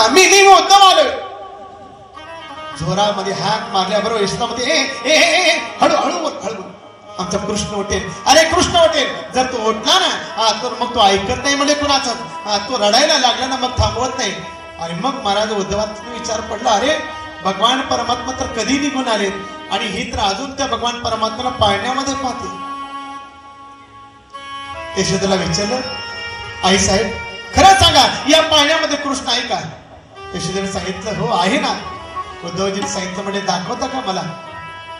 मी उद्धव आलोय. जोरामध्ये हाक मारल्याबरोबर यशोदामध्ये ए हळू हळू हळू आमचा कृष्ण उठेल. अरे कृष्ण उठेल. जर तो उठला ना तर मग तो ऐकत नाही म्हणजे कुणाचा, तो रडायला लागला ना मग थांबवत नाही. आणि मग महाराज उद्धवाचा विचार पडला, अरे भगवान परमात्मा तर कधी निघून आलेत आणि ही तर अजून त्या भगवान परमात्म्याला पाळण्यामध्ये पाहते. यशोदेला विचारलं, आई साहेब खरं सांगा या पाळण्यामध्ये कृष्ण आहे का? यशोदेने सांगितलं हो आहे ना. उद्धवजीने सांगितलं म्हणजे दाखवता का मला?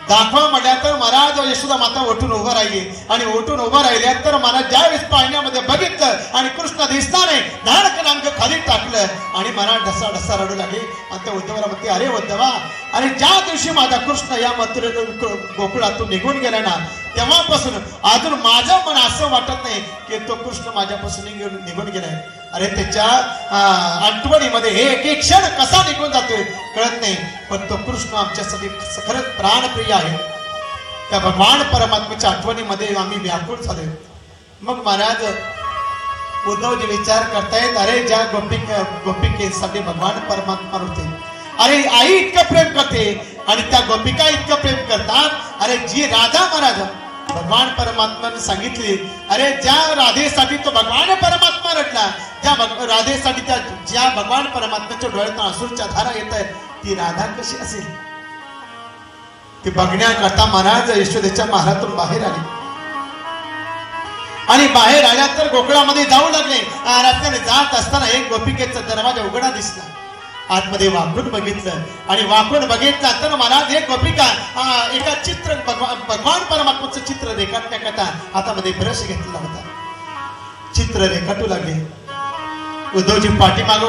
दाखवा म्हटल्या तर महाराज यशोदा माता उठून उभं राहिली आणि उठून उभं राहिल्या तर मला ज्यावेळेस पाळण्यामध्ये बघितलं आणि कृष्ण दिसला नाही धाडकन अंग खाली टाकलं आणि मला ढसा ढसा रडू लागली. आणि त्या उद्धवाला म्हणते, अरे उद्धवा, अरे ज्या दिवशी माझा कृष्ण या मथुरेतून गोकुळातून निघून गेला ना तेव्हापासून अजून माझं मन असं वाटत नाही की तो कृष्ण माझ्यापासून निघून गेलाय. अरे त्याच्या आठवणीमध्ये एक एक क्षण कसा निघून जातोय कळत नाही. पण तो कृष्ण आमच्यासाठी खरंच प्राणप्रिय आहे. त्या भगवान परमात्म्याच्या आठवणीमध्ये आम्ही व्याकुळ झालोय. मग महाराज उद्धवजी विचार करतायत, अरे ज्या गोपिकेसाठी भगवान परमात्मा होते, अरे आई इतकं प्रेम करते आणि त्या गोपिका इतकं प्रेम करतात. अरे जी राधा महाराज भगवान परमात्माने सांगितले, अरे ज्या राधेसाठी तो भगवान परमात्मा रडला, ज्या राधेसाठी त्या ज्या भगवान परमात्म्याच्या डोळ्यातून अश्रूच्या धारा येत आहेत ती राधा कशी असेल? ती बघण्याकरता महाराज यशोदेच्या महालातून बाहेर आले आणि बाहेर आल्या तर गोकुळामध्ये जाऊ लागले. रस्त्याने जात असताना एक गोपिकेचा दरवाजा उघडा दिसला. आतमध्ये वाकून बघितलं आणि वाकून बघितलं तर महाराज एक गोपिका एका चित्र भगवान परमात्म्याचं चित्र रेखाटण्याकरता हातामध्ये ब्रश घेतला होता. चित्र रेखाटू लागले. उद्धवजी पाठीमागं